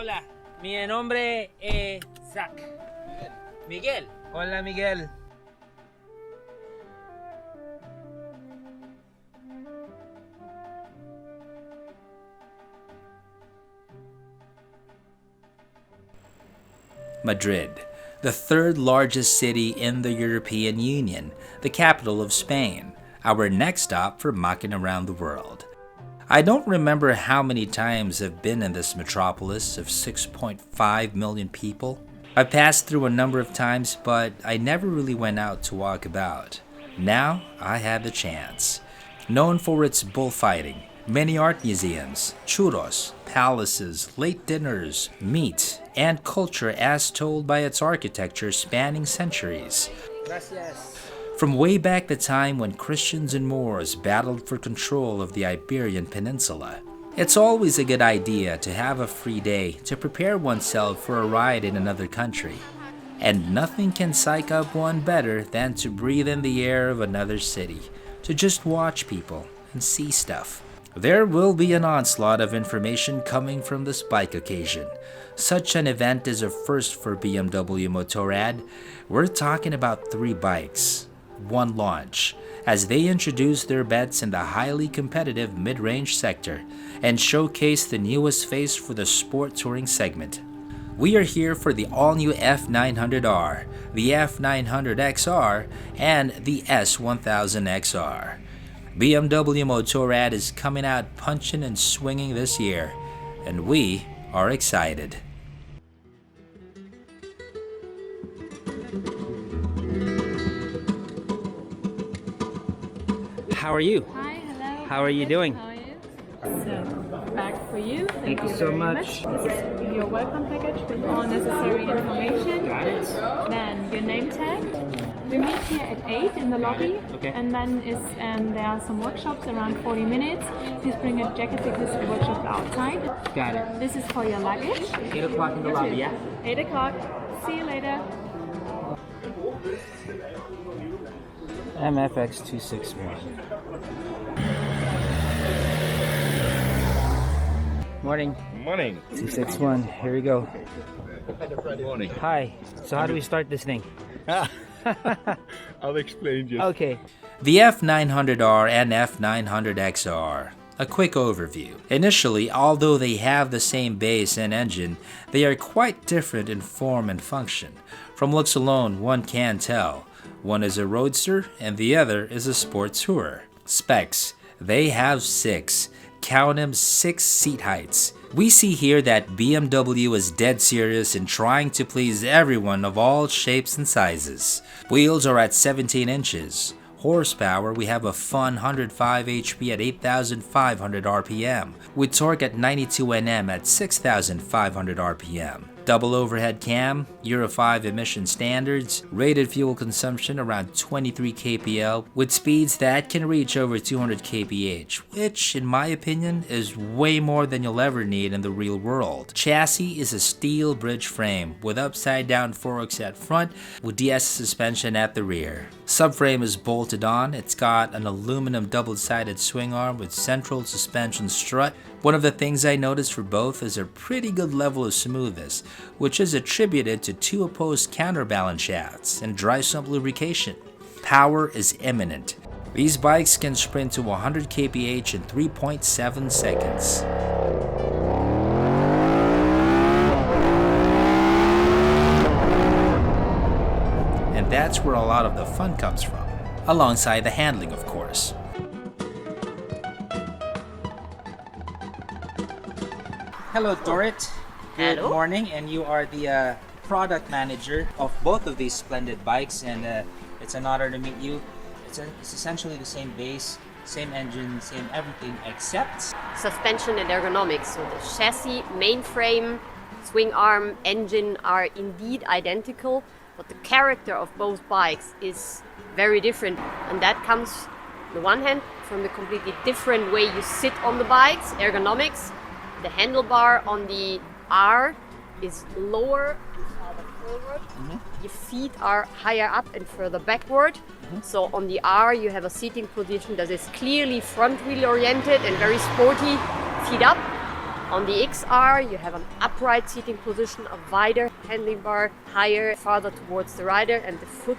Hola, mi nombre es Zach. Miguel. Hola, Miguel. Madrid, the third largest city in the European Union, the capital of Spain, our next stop for mucking around the world. I don't remember how many times I've been in this metropolis of 6.5 million people. I passed through a number of times, but I never really went out to walk about. Now I had the chance. Known for its bullfighting, many art museums, churros, palaces, late dinners, meat, and culture as told by its architecture spanning centuries. Gracias. From way back the time when Christians and Moors battled for control of the Iberian Peninsula. It's always a good idea to have a free day to prepare oneself for a ride in another country. And nothing can psych up one better than to breathe in the air of another city, to just watch people and see stuff. There will be an onslaught of information coming from this bike occasion. Such an event is a first for BMW Motorrad. We're talking about 3 bikes, 1 launch, as they introduce their bets in the highly competitive mid-range sector and showcase the newest face for the sport touring segment. We are here for the all-new F900R, the F900XR, and the S1000XR. BMW Motorrad is coming out punching and swinging this year, and we are excited. How are you? Hi, hello. How are you doing? How are you? So, bag for you. Thank you so very much. This is your welcome package with all necessary information. Got it. Then your name tag. We meet here at 8 in the lobby. Okay. And then there are some workshops around 40 minutes. Please bring a jacket because the workshops are outside. Got it. This is for your luggage. 8 o'clock in the lobby, yeah? 8 o'clock. See you later. MFX 261. Morning. Morning. 261. Here we go. Morning. Hi. So how do we start this thing? I'll explain just. Okay. The F900R and F900XR. A quick overview. Initially, although they have the same base and engine, they are quite different in form and function. From looks alone, one can tell. One is a roadster and the other is a sport tourer. Specs. They have 6. Count them, 6 seat heights. We see here that BMW is dead serious in trying to please everyone of all shapes and sizes. Wheels are at 17 inches. Horsepower, we have a fun 105 HP at 8,500 RPM, with torque at 92 Nm at 6,500 RPM. Double overhead cam, Euro 5 emission standards, rated fuel consumption around 23 kpl, with speeds that can reach over 200 kph, which, in my opinion, is way more than you'll ever need in the real world. Chassis is a steel bridge frame with upside-down forks at front, with DS suspension at the rear. Subframe is bolted on. It's got an aluminum double-sided swing arm with central suspension strut. One of the things I noticed for both is a pretty good level of smoothness, which is attributed to 2 opposed counterbalance shafts and dry sump lubrication. Power is imminent. These bikes can sprint to 100 kph in 3.7 seconds. And that's where a lot of the fun comes from, alongside the handling, of course. Hello, Dorit. Good Hello. morning, and you are the product manager of both of these splendid bikes, and it's an honor to meet you. It's essentially the same base, same engine, same everything, except Suspension and ergonomics. So the chassis, mainframe, swing arm, engine are indeed identical, but the character of both bikes is very different, and that comes, on the one hand, from the completely different way you sit on the bikes, ergonomics. The handlebar on the R is lower and farther forward. Your feet are higher up and further backward. So on the R you have a seating position that is clearly front wheel oriented and very sporty, feet up. On the XR, you have an upright seating position, a wider handling bar, higher, farther towards the rider, and the foot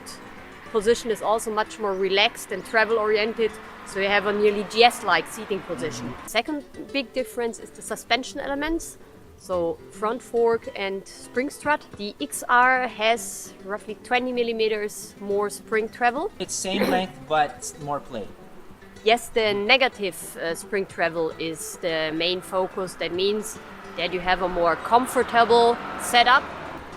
position is also much more relaxed and travel-oriented, so you have a nearly GS-like seating position. Second big difference is the suspension elements, so front fork and spring strut. The XR has roughly 20 millimeters more spring travel. It's same length, but more play. Yes, the negative spring travel is the main focus. That means that you have a more comfortable setup,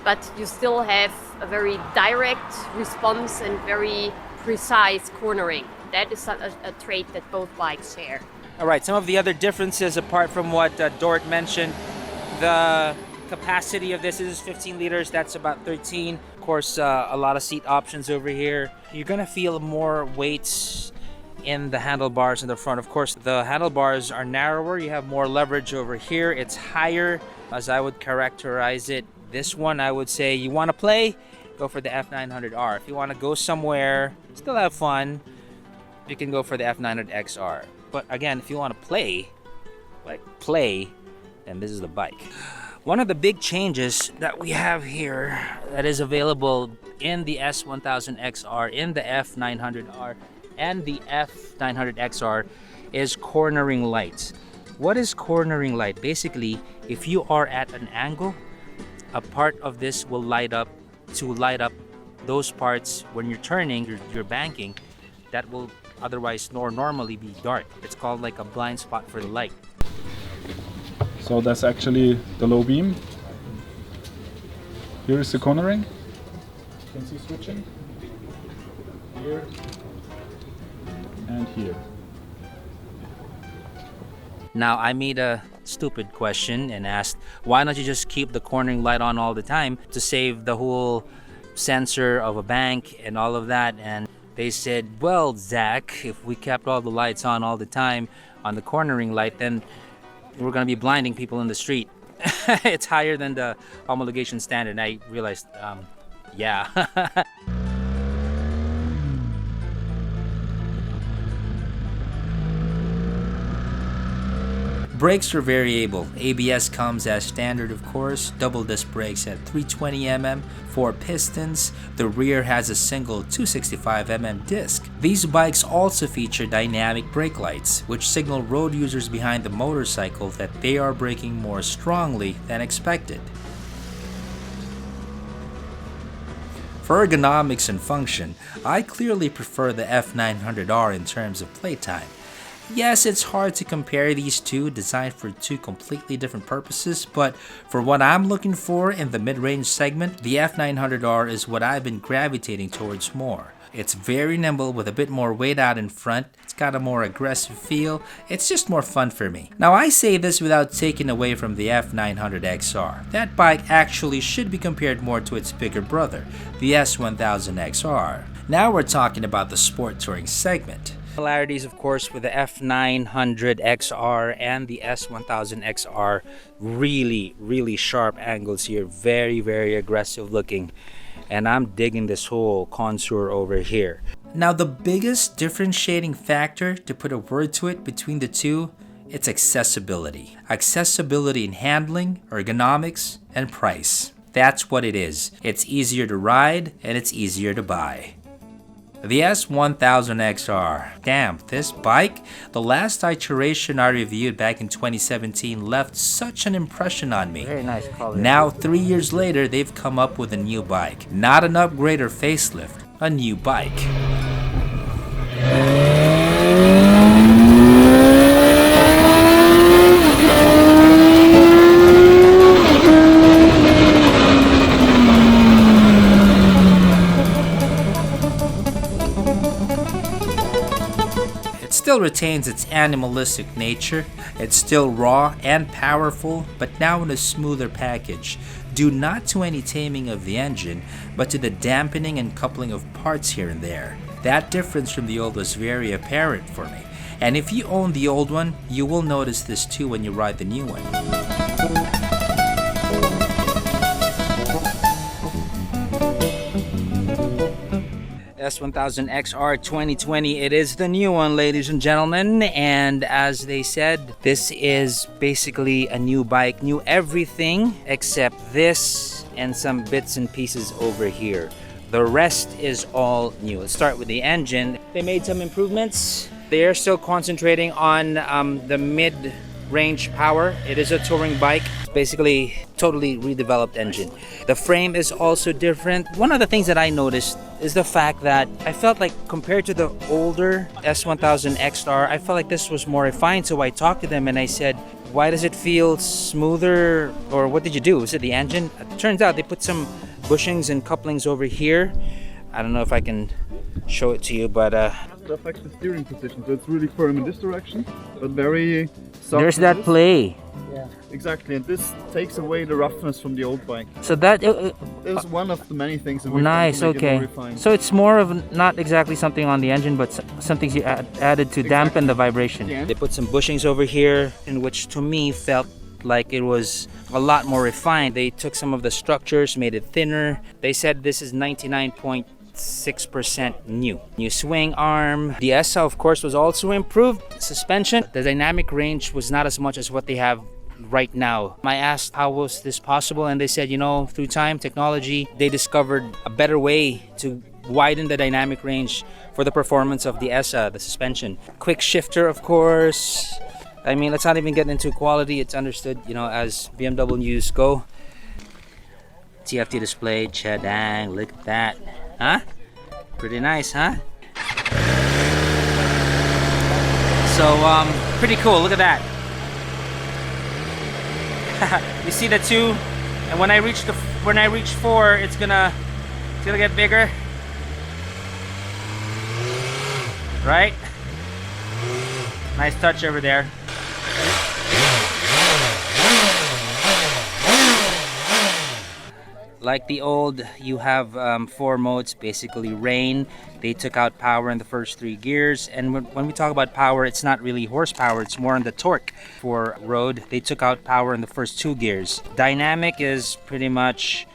but you still have a very direct response and very precise cornering. That is a trait that both bikes share. All right, some of the other differences apart from what Dort mentioned, the capacity of this is 15 liters, that's about 13. Of course, a lot of seat options over here. You're gonna feel more weight in the handlebars in the front. Of course, the handlebars are narrower, you have more leverage over here. It's higher, as I would characterize it. This one, I would say, you want to play, go for the F900R. If you want to go somewhere, still have fun, you can go for the F900XR. But again, if you want to play, then this is the bike. One of the big changes that we have here that is available in the S1000XR, in the F900R, and the F900XR is cornering lights. What is cornering light? Basically, if you are at an angle, a part of this will light up to light up those parts when you're turning, you're banking, that will otherwise normally be dark. It's called like a blind spot for the light. So that's actually the low beam. Here is the cornering. You can see switching. Here and here. Now, I made a stupid question and asked, why don't you just keep the cornering light on all the time to save the whole sensor of a bank and all of that? And they said, well, Zach, if we kept all the lights on all the time on the cornering light, then we're going to be blinding people in the street. It's higher than the homologation standard. I realized, yeah. Brakes are variable. ABS comes as standard, of course, double disc brakes at 320 mm, 4 pistons. The rear has a single 265 mm disc. These bikes also feature dynamic brake lights, which signal road users behind the motorcycle that they are braking more strongly than expected. For ergonomics and function, I clearly prefer the F900R in terms of playtime. Yes, it's hard to compare these two, designed for two completely different purposes, but for what I'm looking for in the mid-range segment, the F900R is what I've been gravitating towards more. It's very nimble with a bit more weight out in front, it's got a more aggressive feel, it's just more fun for me. Now I say this without taking away from the F900XR. That bike actually should be compared more to its bigger brother, the S1000XR. Now we're talking about the sport touring segment. Similarities, of course, with the F900XR and the S1000XR. Really sharp angles here. Very aggressive looking. And I'm digging this whole contour over here. Now the biggest differentiating factor, to put a word to it, between the two, it's accessibility. Accessibility in handling, ergonomics, and price. That's what it is. It's easier to ride and it's easier to buy. The S1000XR. Damn, this bike, the last iteration I reviewed back in 2017 left such an impression on me. Very nice color. Now, 3 years later, they've come up with a new bike. Not an upgrade or facelift, a new bike. Still retains its animalistic nature. It's still raw and powerful, but now in a smoother package, due not to any taming of the engine, but to the dampening and coupling of parts here and there. That difference from the old was very apparent for me, and if you own the old one, you will notice this too when you ride the new one. S1000XR 2020. It is the new one, ladies and gentlemen. And as they said, this is basically a new bike, new everything except this and some bits and pieces over here. The rest is all new. Let's start with the engine. They made some improvements. They are still concentrating on the mid-range power. It is a touring bike. It's basically totally redeveloped engine. The frame is also different. One of the things that I noticed is the fact that I felt like compared to the older S1000XR, I felt like this was more refined. So I talked to them and I said, why does it feel smoother? Or what did you do? Was it the engine? It turns out they put some bushings and couplings over here. I don't know if I can show it to you, but It affects the steering position, so it's really firm in this direction, but very soft. there's that play. Yeah, exactly, and this takes away the roughness from the old bike. So that It's one of the many things that we nice. make it more Okay, refined. so it's more of not exactly something on the engine, but something you added to dampen the vibration. Yeah. They put some bushings over here, in which to me felt like it was a lot more refined. They took some of the structures, made it thinner. They said this is 99.6% new. New swing arm. The ESA, of course, was also improved. Suspension. The dynamic range was not as much as what they have right now. I asked how was this possible, and they said, you know, through time, technology, they discovered a better way to widen the dynamic range for the performance of the ESA, the suspension. Quick shifter, of course. I mean, let's not even get into quality. It's understood, you know, as BMWs go. TFT display, chadang, look at that. Huh? Pretty nice, huh? So, pretty cool, look at that. You see the two? And when I reach 4, it's gonna get bigger. Right? Nice touch over there. Like the old, you have 4 modes, basically rain. They took out power in the first 3 gears. And when we talk about power, it's not really horsepower, it's more on the torque. For road, they took out power in the first 2 gears. Dynamic is pretty much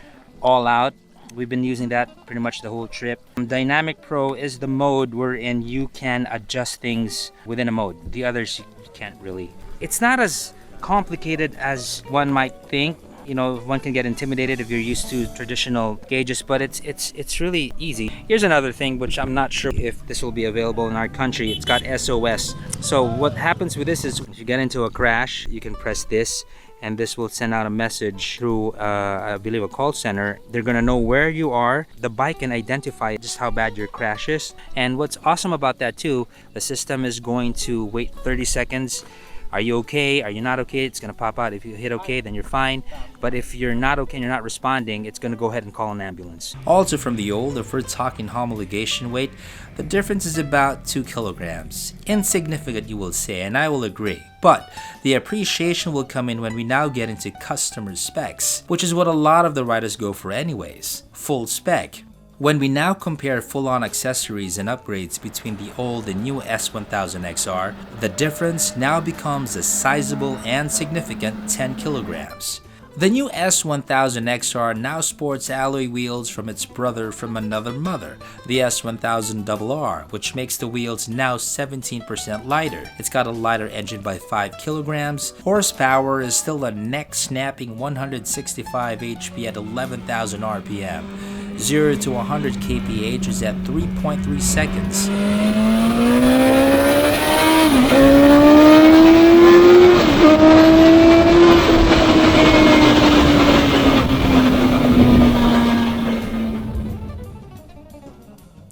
all out. We've been using that pretty much the whole trip. Dynamic Pro is the mode wherein you can adjust things within a mode. The others, you can't really. It's not as complicated as one might think. You know, one can get intimidated if you're used to traditional gauges, but it's really easy. Here's another thing, which I'm not sure if this will be available in our country. It's got SOS. So what happens with this is if you get into a crash, you can press this, and this will send out a message through, I believe, a call center. They're gonna know where you are. The bike can identify just how bad your crash is. And what's awesome about that too, the system is going to wait 30 seconds. Are you okay? Are you not okay? It's gonna pop out. If you hit okay, then you're fine. But if you're not okay and you're not responding, it's gonna go ahead and call an ambulance. Also from the old, if we're talking homologation weight, the difference is about 2 kilograms. Insignificant, you will say, and I will agree. But the appreciation will come in when we now get into customer specs, which is what a lot of the riders go for anyways. Full spec. When we now compare full-on accessories and upgrades between the old and new S1000XR, the difference now becomes a sizable and significant 10 kilograms. The new S1000XR now sports alloy wheels from its brother from another mother, the S1000RR, which makes the wheels now 17% lighter. It's got a lighter engine by 5 kilograms. Horsepower is still a neck-snapping 165 HP at 11,000 RPM. 0 to 100 kph is at 3.3 seconds.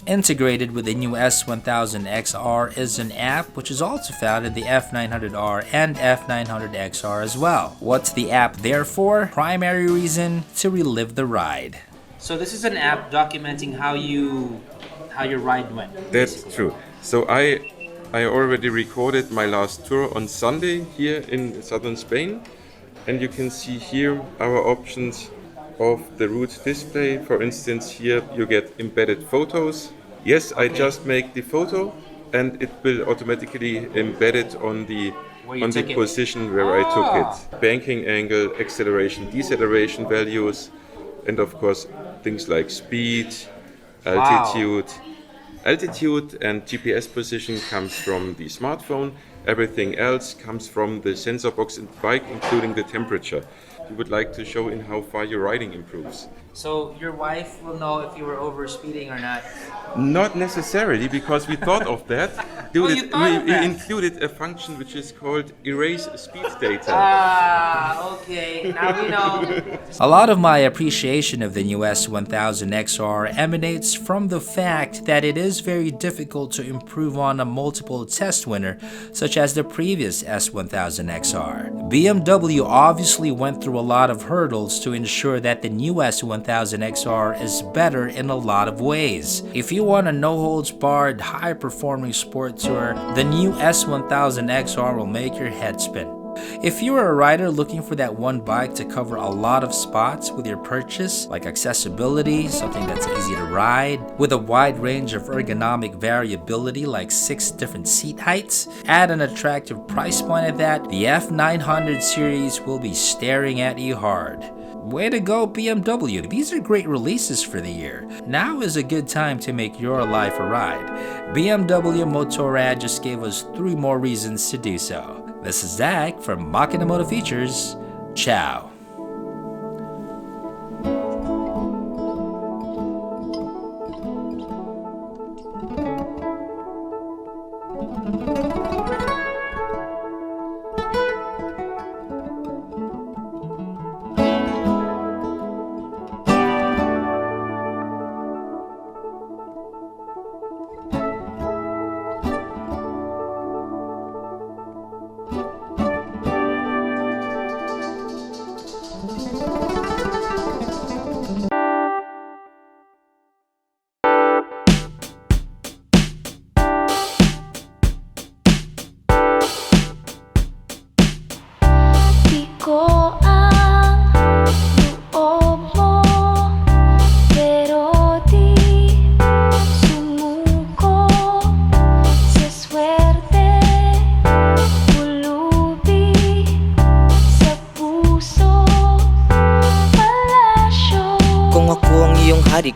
Integrated with the new S1000XR is an app which is also found in the F900R and F900XR as well. What's the app there for? Primary reason, to relive the ride. So this is an app documenting how your ride went. That's true. So I already recorded my last tour on Sunday here in southern Spain, and you can see here our options of the route display. For instance, here you get embedded photos. Yes, I just make the photo and it will automatically embed it on the position where I took it. Banking angle, acceleration, deceleration values, and of course things like speed, altitude, altitude and GPS position comes from the smartphone. Everything else comes from the sensor box in the bike, including the temperature. You would like to show in how far your riding improves. So your wife will know if you were over speeding or not. Not necessarily, because we thought of that. Oh, you thought of that? We included a function which is called erase speed data. Ah, okay. Now we know. A lot of my appreciation of the new S1000XR emanates from the fact that it is very difficult to improve on a multiple test winner such as the previous S1000XR. BMW obviously went through a lot of hurdles to ensure that the new S1000XR is better in a lot of ways. If you want a no-holds-barred, high-performing sport tour, the new S1000XR will make your head spin. If you are a rider looking for that one bike to cover a lot of spots with your purchase, like accessibility, something that's easy to ride, with a wide range of ergonomic variability like 6 different seat heights, at an attractive price point at that, the F900 series will be staring at you hard. Way to go, BMW. These are great releases for the year. Now is a good time to make your life a ride. BMW Motorrad just gave us 3 more reasons to do so. This is Zach from Makina Moto Features. Ciao.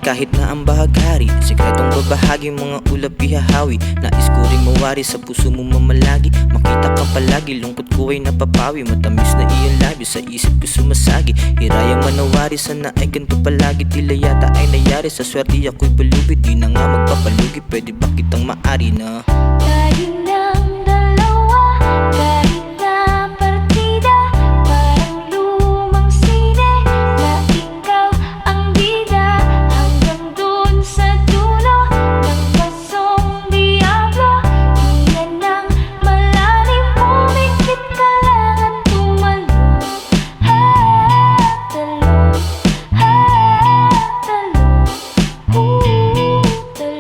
Kahit na ang bahaghari, sikretong babahagi, mga ulap ihahawi. Nais ko rin mawari sa puso mo mamalagi. Makita ka palagi, lungkot ko ay napapawi. Matamis na iyong labi, sa isip ko sumasagi. Hiraya manawari, sana ay ganito palagi. Tila yata ay nayari, sa swerte ako'y palubid. Di na nga magpapalugi, pwede ba kitang maari na tayo ng dalawa, kahit na partida. Parang lumang sine, na ikaw ang bida. Sa dulo ng pasong diablo, hingan ng malalim, pumikit ka lang at tumalon. Talon.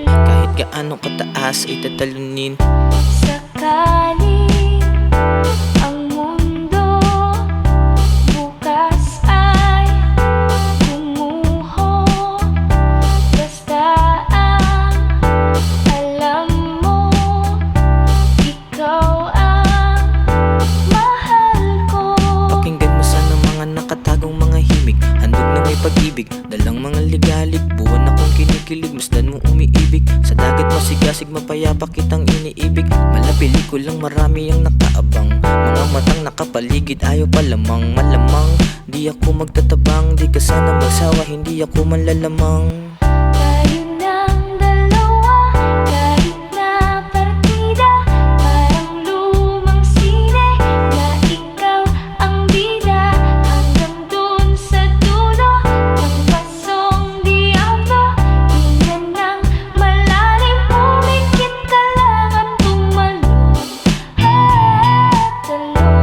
Kahit gaano kataas ay tatalunin. Sakaling ang mundo bukas ay gumuho, basta alam mo, ikaw ang mahal ko. Pakinggan mo sana mga nakatagong mga himig, handog na may pag-ibig, dalang mga ligalig. Buwan akong kinikilig, masdan mo umiibig. Sa dagat masigasig, mapayapa kitang iniibig. Malapili ko lang, marami ang nakaabang. Mga matang nakapaligid, ayaw palamang. Malamang, di ako magtatabang. Di ka sana magsawa, hindi ako manlalamang. Tayo ng dalawa, kahit na partida. Parang lumang sine, na ikaw ang bida. Hanggang dun sa dulo ng pasong diablo, hingan ng malalim, pumikit ka lang at tumalon. Talon.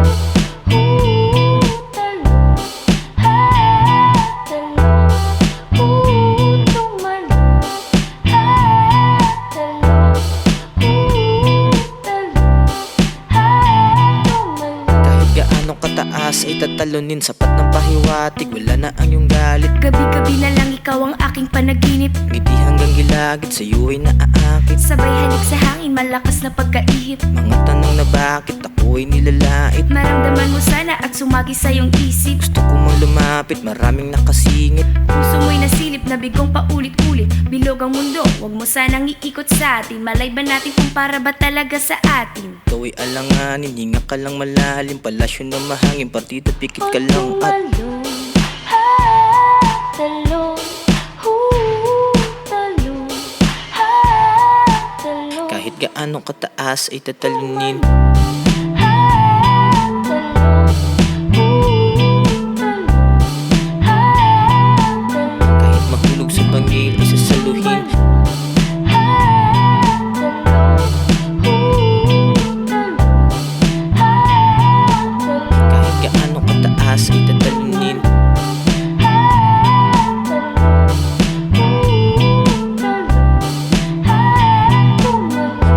Kataas ay tatalunin, sapat ng pahiwatig, wala na ang iyong galit. Gabi-gabi na lang ikaw ang aking panaginip. Ngiti hanggang gilagid, sa'yo ay naaakit. Sabay halik sa hangin, malakas na pagkaihip. Mga tanong na bakit ako ay nilalait. Maramdaman mo sana at sumagi sa iyong isip. Gusto ko mang lumapit, maraming nakasingit. Puso mo'y nasilip na bigong paulit-ulit. Bilog ang mundo, wag mo sanang iikot sa atin. Malay ba natin kung para ba talaga sa atin? Ikaw ay alanganin, hinga ka lang malalim. Palasyo na mahangin, partida pikit ka lang at talon, talon, talon. kahit gaano kataas ay tatalunin. Kahit mahulog sa bangil ay sasaluhin. Kahit gaano kataas ay tatalunin.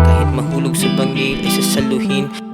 Kahit mahulog sa bangil ay sasaluhin.